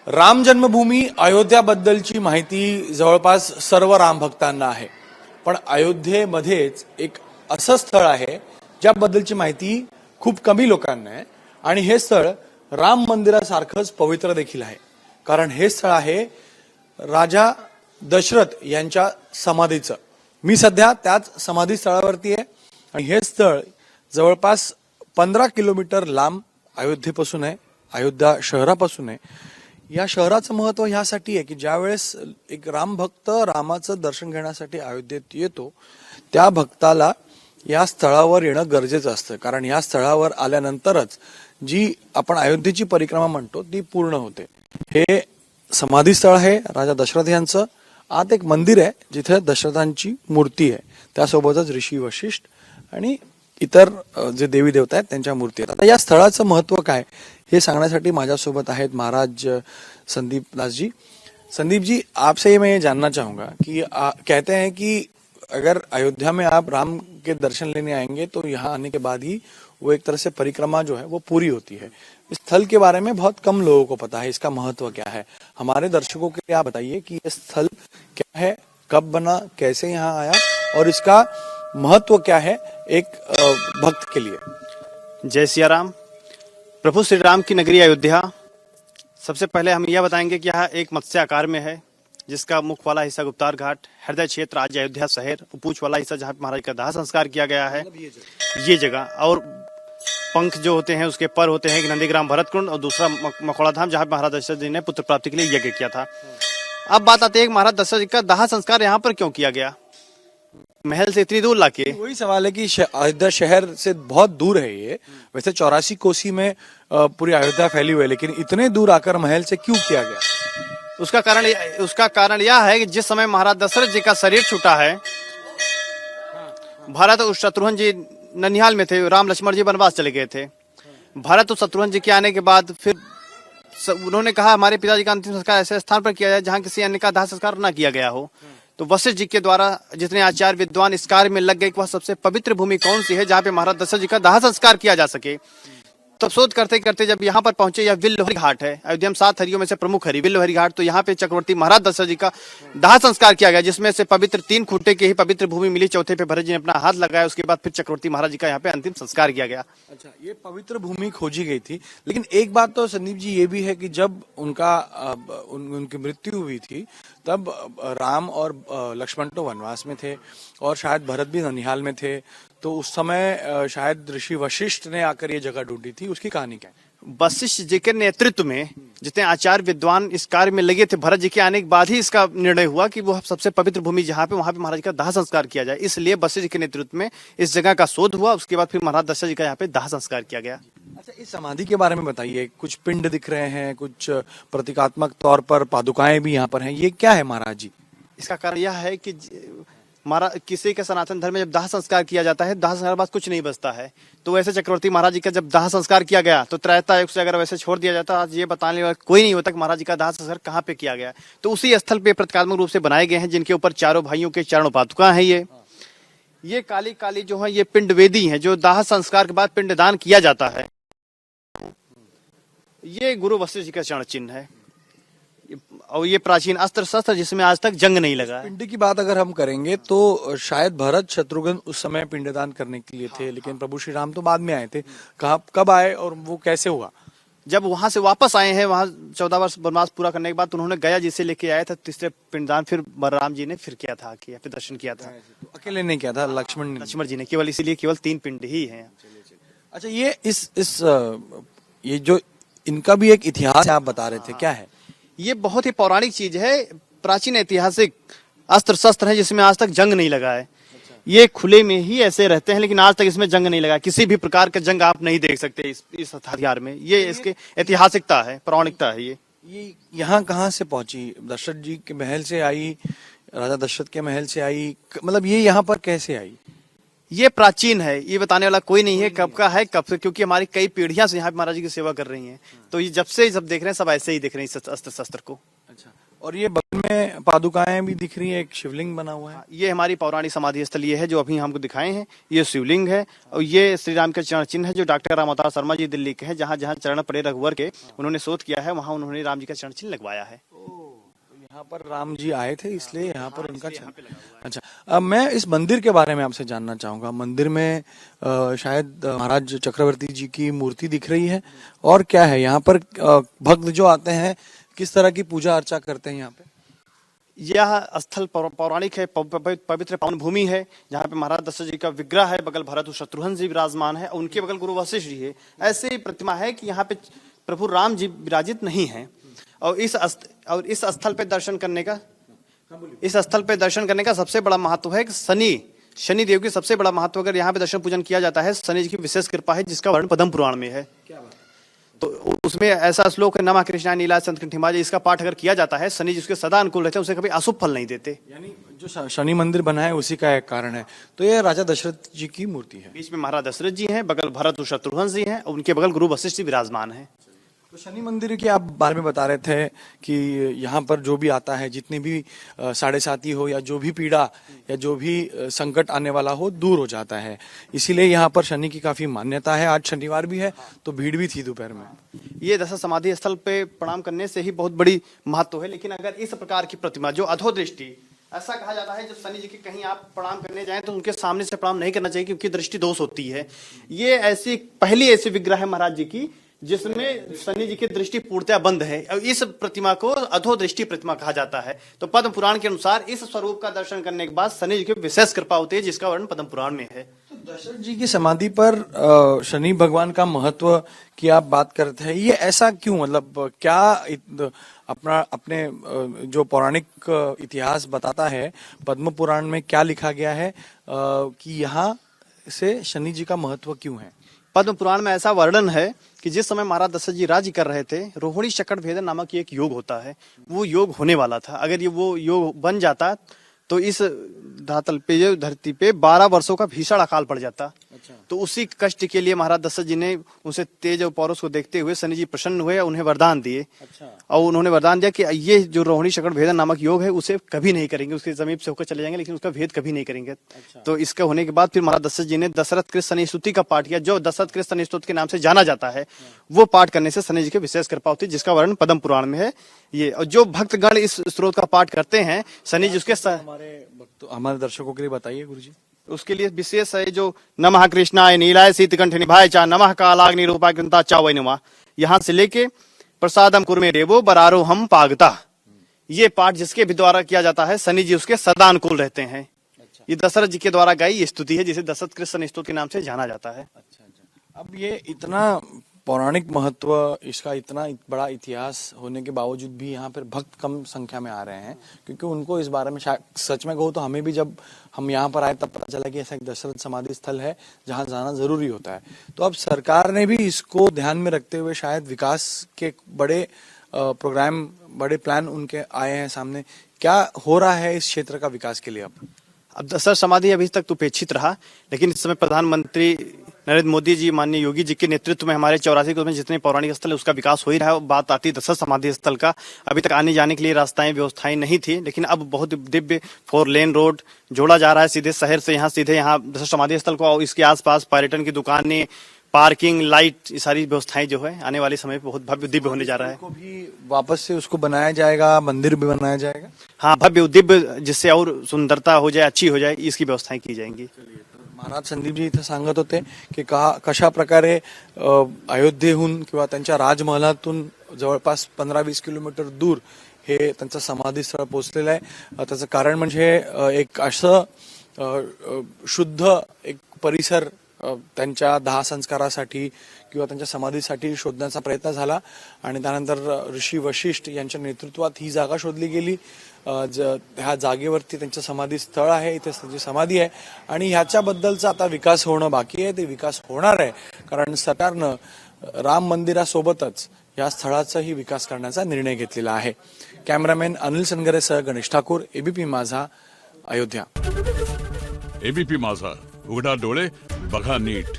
राम जन्मभूमी अयोध्याबद्दलची माहिती जवळपास सर्व राम भक्तांना आहे. पण अयोध्येमध्येच एक असं स्थळ आहे ज्याबद्दलची माहिती खूप कमी लोकांना आहे आणि हे स्थळ राम मंदिरासारखंच पवित्र देखील आहे. कारण हे स्थळ आहे राजा दशरथ यांच्या समाधीचं. मी सध्या त्याच समाधी स्थळावरती आहे आणि हे स्थळ जवळपास 15 किलोमीटर लांब अयोध्येपासून आहे, अयोध्या शहरापासून आहे. या शहराचं महत्व ह्यासाठी आहे की ज्यावेळेस एक राम भक्त रामाचं दर्शन घेण्यासाठी अयोध्येत येतो त्या भक्ताला या स्थळावर येणं गरजेचं असतं. कारण या स्थळावर आल्यानंतरच जी आपण अयोध्येची परिक्रमा म्हणतो ती पूर्ण होते. हे समाधी स्थळ आहे राजा दशरथ यांचं. आत एक मंदिर आहे जिथे दशरथांची मूर्ती आहे, त्यासोबतच ऋषी वशिष्ठ आणि इतर जे देवी देवता आहेत त्यांच्या मूर्ती आहेत. आता या स्थळाचं महत्व काय हे सांगण्यासाठी माझ्यासोबत आहेत महाराज संदीप दास जी. संदीप जी, आपसे मैं ये जानना चाहूंगा कि कहते हैं कि अगर अयोध्या में आप राम के दर्शन लेने आएंगे तो यहाँ आने के बाद ही वो एक तरह से परिक्रमा जो है वो पूरी होती है. इस स्थल के बारे में बहुत कम लोगों को पता है, इसका महत्व क्या है. हमारे दर्शकों के लिए आप बताइए कि ये स्थल क्या है, कब बना, कैसे यहाँ आया और इसका महत्व क्या है एक भक्त के लिए. जय सिया राम. प्रभु श्री राम की नगरी अयोध्या. सबसे पहले हम यह बताएंगे कि यह एक मत्स्य आकार में है, जिसका मुख वाला हिस्सा गुप्तार घाट, हृदय क्षेत्र आज अयोध्या शहर, पूछ वाला हिस्सा जहाँ महाराज का दाह संस्कार किया गया है ये जगह, और पंख जो होते हैं उसके पर होते हैं कि नंदीग्राम भरतकुंड, और दूसरा मखौड़ा धाम जहाँ महाराज दशरथ जी ने पुत्र प्राप्ति के लिए यज्ञ किया था. अब बात आती है कि महाराज दशरथ जी का दाह संस्कार यहाँ पर क्यों किया गया, महल से इतनी दूर लाके. वही सवाल है कि अयोध्या शहर से बहुत दूर है ये. वैसे 84 कोसी में पूरी अयोध्या फैली हुई है, लेकिन इतने दूर आकर महल से क्यों किया गया. उसका कारण यह है कि जिस समय महाराज दशरथ जी का शरीर छूटा है, भरत और शत्रुघ्न जी ननिहाल में थे, राम लक्ष्मण जी वनवास चले गए थे. भरत और शत्रुघ्न जी के आने के बाद फिर उन्होंने कहा हमारे पिताजी का अंतिम संस्कार ऐसे स्थान पर किया जाए जहाँ किसी अन्य का दाह संस्कार न किया गया हो. तो वशिष्ठ जी के द्वारा जितने आचार्य विद्वान इस कार्य में लग गए कि वह सबसे पवित्र भूमि कौन सी है जहाँ पे महाराज दशरथ जी का दाह संस्कार किया जा सके. तब शोध करते करते जब यहाँ पर पहुंचे, यह विल्लहरी घाट है, अयोध्या में 7 हरियों में से प्रमुख हरि विल्लहरी घाट. तो यहाँ पे चक्रवर्ती महाराज दशरथ जी का दाह संस्कार किया गया, जिसमें से पवित्र 3 खूंटे की ही पवित्र भूमि मिली. चौथे पे भरत जी ने अपना हाथ लगाया, उसके बाद फिर चक्रवर्ती महाराज जी का यहाँ पे अंतिम संस्कार किया गया. अच्छा, ये पवित्र भूमि खोजी गई थी. लेकिन एक बात तो संदीप जी ये भी है कि जब उनकी मृत्यु हुई थी तब राम और लक्ष्मण तो वनवास में थे और शायद भरत भी ननिहाल में थे. तो उस समय शायद ऋषि वशिष्ठ ने आकर ये जगह ढूंढी थी. उसकी कहानी क्या है. वशिष्ठ जी के नेतृत्व में जितने आचार्य विद्वान इस कार्य में लगे थे, भरत जी के आने के बाद ही इसका निर्णय हुआ कि वो सबसे पवित्र भूमि जहाँ पे वहां पे महाराज का दाह संस्कार किया जाए. इसलिए वशिष्ठ जी के नेतृत्व में इस जगह का शोध हुआ. उसके बाद फिर महाराज दशरथ जी का यहाँ पे दाह संस्कार किया गया. अच्छा, इस समाधि के बारे में बताइए. कुछ पिंड दिख रहे हैं, कुछ प्रतीकात्मक तौर पर पादुकाएं भी यहाँ पर हैं. ये क्या है महाराज जी. इसका कारण यह है कि महाराज किसी के सनातन धर्म में जब दाह संस्कार किया जाता है, दाह संस्कार के बाद कुछ नहीं बचता है. तो वैसे चक्रवर्ती महाराज जी का जब दाह संस्कार किया गया तो त्रैता युग से अगर वैसे छोड़ दिया जाता, आज ये बताने वाला कोई नहीं होता कि महाराज जी का दाह संस्कार कहाँ पे किया गया. तो उसी स्थल पे प्रतीकात्मक रूप से बनाए गए हैं, जिनके ऊपर चारों भाइयों के चरण पादुका है. ये काली काली जो है ये पिंड वेदी है, जो दाह संस्कार के बाद पिंडदान किया जाता है. ये गुरु वशिष्ठ जी का चरण चिन्ह है और ये प्राचीन अस्त्र शस्त्र जिसमें आज तक जंग नहीं लगा. पिंड की बात अगर हम करेंगे तो शायद भरत शत्रुघ्न उस समय पिंडदान करने के लिए थे, लेकिन प्रभु श्री राम तो बाद में आए थे. कब आए और वो कैसे हुआ. जब वहां से वापस आए हैं, वहां 14 वर्ष वनवास पूरा करने के बाद तो उन्होंने गया जिसे लेके आए थे. तीसरे पिंडदान फिर बलराम जी ने फिर किया था, फिर दर्शन किया था. अकेले नहीं किया था, लक्ष्मण जी ने केवल, इसीलिए केवल 3 पिंड ही हैं. अच्छा, ये ये जो इनका भी एक इतिहास आप बता रहे थे, क्या है. ये बहुत ही पौराणिक चीज है, प्राचीन ऐतिहासिक अस्त्र शस्त्र है जिसमें आज तक जंग नहीं लगा है. ये खुले में ही ऐसे रहते हैं, लेकिन आज तक इसमें जंग नहीं लगा. किसी भी प्रकार का जंग आप नहीं देख सकते इस हथियार में. ये इसके ऐतिहासिकता है, पौराणिकता है. ये यहाँ कहाँ से पहुंची. दशरथ जी के महल से आई, राजा दशरथ के महल से आई, मतलब ये यहाँ पर कैसे आई. ये प्राचीन है, ये बताने वाला कोई नहीं है कब का है कब से, क्योंकि हमारी कई पीढ़ियां से यहाँ पे महाराज जी की सेवा कर रही हैं. तो ये जब से सब देख रहे हैं, सब ऐसे ही देख रहे हैं इस अस्त्र शस्त्र को. अच्छा, और ये बगल में पादुकाएं भी दिख रही है, एक शिवलिंग बना हुआ है। ये हमारी पौराणिक समाधि स्थल ये है जो अभी हमको दिखाए हैं। ये शिवलिंग है और ये श्री राम के चरण चिन्ह है जो डॉक्टर राम अवतार शर्मा जी दिल्ली के हैं। जहाँ जहाँ चरण पड़े रघुवर के उन्होंने शोध किया है, वहाँ उन्होंने राम जी का चरण चिन्ह लगवाया है। यहाँ पर राम जी आए थे इसलिए यहाँ पर उनका अच्छा। अब मैं इस मंदिर के बारे में आपसे जानना चाहूंगा। मंदिर में शायद महाराज चक्रवर्ती जी की मूर्ति दिख रही है, और क्या है यहाँ पर? भक्त जो आते हैं किस तरह की पूजा अर्चा करते हैं यहाँ पे? यह स्थल पौराणिक है, पवित्र पावन भूमि है, जहाँ पे महाराज दशरथ जी का विग्रह है। बगल भरत और शत्रुघ्न जी विराजमान है, उनके बगल गुरु वशिष्ठ जी है। ऐसी प्रतिमा है कि यहाँ पे प्रभु राम जी विराजित नहीं है। और इस स्थल पे दर्शन करने का सबसे बड़ा महत्व है कि शनि देव की सबसे बड़ा महत्व, अगर यहाँ पे दर्शन पूजन किया जाता है, शनि जी की विशेष कृपा है जिसका वर्णन पद्म पुराण में है। तो उसमें ऐसा श्लोक है, नमः कृष्णाय नीलाय संतकंठिमाय। इसका पाठ अगर किया जाता है, शनि जिसके सदा अनुकूल रहते हैं उसे कभी अशुभ फल नहीं देते। यानी जो शनि मंदिर बना है उसी का एक कारण है। तो ये राजा दशरथ जी की मूर्ति है। बीच में महाराज दशरथ जी हैं, बगल भरत और शत्रुघ्न जी हैं, और उनके बगल गुरु वशिष्ठ जी विराजमान है। तो शनि मंदिर के आप बारे में बता रहे थे कि यहाँ पर जो भी आता है, जितनी भी साढ़े साती हो या जो भी पीड़ा या जो भी संकट आने वाला हो, दूर हो जाता है। इसीलिए यहाँ पर शनि की काफी मान्यता है। आज शनिवार भी है तो भीड़ भी थी दोपहर में। ये दशरथ समाधि स्थल पे प्रणाम करने से ही बहुत बड़ी महत्व है। लेकिन अगर इस प्रकार की प्रतिमा जो अधोदृष्टि, ऐसा कहा जाता है जब शनि जी के कहीं आप प्रणाम करने जाएं तो उनके सामने से प्रणाम नहीं करना चाहिए क्योंकि दृष्टि दोष होती है। ये ऐसी पहली ऐसी विग्रह है महाराज जी की जिसमें शनि जी की दृष्टि पूर्णतः बंद है। और इस प्रतिमा को अधोदृष्टि प्रतिमा कहा जाता है। तो पद्म पुराण के अनुसार इस स्वरूप का दर्शन करने के बाद शनि जी की विशेष कृपा होती है, जिसका वर्णन पद्म पुराण में है। दशरथ जी की समाधि पर शनि भगवान का महत्व की आप बात करते हैं, ये ऐसा क्यों? मतलब क्या अपने जो पौराणिक इतिहास बताता है, पद्म पुराण में क्या लिखा गया है कि यहाँ से शनि जी का महत्व क्यों है? पद्म पुराण में ऐसा वर्णन है कि जिस समय महाराज दशरथ जी राज्य कर रहे थे, रोहिणी चक्र भेदन नामक एक योग होता है, वो योग होने वाला था। अगर ये वो योग बन जाता तो इस धरती पे 12 वर्षों का भीषण अकाल पड़ जाता। अच्छा। तो उसी कष्ट के लिए महाराज दशरथ जी ने उनसे तेज और पौरुष को देखते हुए शनि जी प्रसन्न हुए और उन्हें वरदान दिए। अच्छा। और उन्होंने वरदान दिया कि ये जो रोहिणी चक्र भेदन नामक योग है उसे कभी नहीं करेंगे, उसके समीप से होकर चले जाएंगे लेकिन उसका भेद कभी नहीं करेंगे। अच्छा। तो इसका होने के बाद फिर महाराज दशरथ जी ने दशरथ कृत शनि स्तुति का पाठ किया, जो दशरथ कृत शनि स्तुति के नाम से जाना जाता है। वो पाठ करने से शनि जी की विशेष कृपा होती है, जिसका वर्णन पद्म पुराण में है। ये और जो भक्तगण इस स्त्रोत का पाठ करते हैं, शनि जी उसके हमारे दर्शकों के लिए बताइए गुरुजी। उसके लिए विशेष है जो नमः कृष्णाय नीलाय शीतकंठ निभाय चा, नमः कालाग्नि रूपाय कृता चा वै नमः। यहाँ से लेके प्रसादम कुर्मे देवो बरारो हम पागता, ये पाठ जिसके भी द्वारा किया जाता है, शनि जी उसके सदा अनुकूल रहते हैं। अच्छा। ये दशरथ जी के द्वारा गाई ये स्तुति है, जिसे दशरथ कृत शनि स्तुति के नाम से जाना जाता है। अच्छा। अब ये इतना पौराणिक महत्व, इसका इतना बड़ा इतिहास होने के बावजूद भी यहाँ पर भक्त कम संख्या में आ रहे हैं, क्योंकि उनको इस बारे में सच में कहूँ तो हमें भी जब हम यहाँ पर आए तब पता चला कि ऐसा एक दशरथ समाधि स्थल है जहाँ जाना जरूरी होता है। तो अब सरकार ने भी इसको ध्यान में रखते हुए शायद विकास के बड़े प्रोग्राम, बड़े प्लान उनके आए हैं सामने। क्या हो रहा है इस क्षेत्र का विकास के लिए? अब दशरथ समाधि अभी तक तो उपेक्षित रहा, लेकिन इस समय प्रधानमंत्री नरेंद्र मोदी जी, माननीय योगी जी के नेतृत्व में हमारे 84 में जितने पौराणिक स्थल है उसका विकास हो ही रहा है। बात आती है दशरथ समाधि स्थल का, अभी तक आने जाने के लिए रास्ताएं व्यवस्थाएं नहीं थी, लेकिन अब बहुत दिव्य 4 लेन रोड जोड़ा जा रहा है सीधे शहर से, सीधे यहाँ दशरथ समाधि स्थल को। और इसके आसपास पर्यटन की दुकानें, पार्किंग, लाइट, ये सारी व्यवस्थाएं जो है आने वाले समय पे बहुत भव्य दिव्य होने जा रहा है। भी वापस से उसको बनाया जाएगा, मंदिर भी बनाया जाएगा। हाँ, भव्य दिव्य, जिससे और सुंदरता हो जाए, अच्छी हो जाए, इसकी व्यवस्थाएं की जाएंगी। महाराज संदीप जी इथे सांगत होते की कशा प्रकारे अयोध्येहून किंवा त्यांच्या राजमहलातून जवळपास 15-20 किलोमीटर दूर हे त्यांचं समाधी स्थळ पोहोचलेलं आहे। त्याचं कारण म्हणजे एक असं शुद्ध एक परिसर त्यांच्या दाह संस्कारासाठी किंवा त्यांच्या समाधीसाठी शोधण्याचा प्रयत्न झाला आणि त्यानंतर ऋषी वशिष्ठ यांच्या नेतृत्वात ही जागा शोधली गेली। ह्या जागेवरती त्यांचं समाधी स्थळ आहे, इथे त्यांची समाधी आहे आणि ह्याच्याबद्दलचा आता विकास होणं बाकी आहे। ते विकास होणार आहे कारण सरकारनं राम मंदिरासोबतच या स्थळाचाही विकास करण्याचा निर्णय घेतलेला आहे। कॅमेरामॅन अनिल सनगरेसह गणेश ठाकूर, एबीपी माझा, अयोध्या। एबीपी माझा, उघडा डोळे बघा नीट।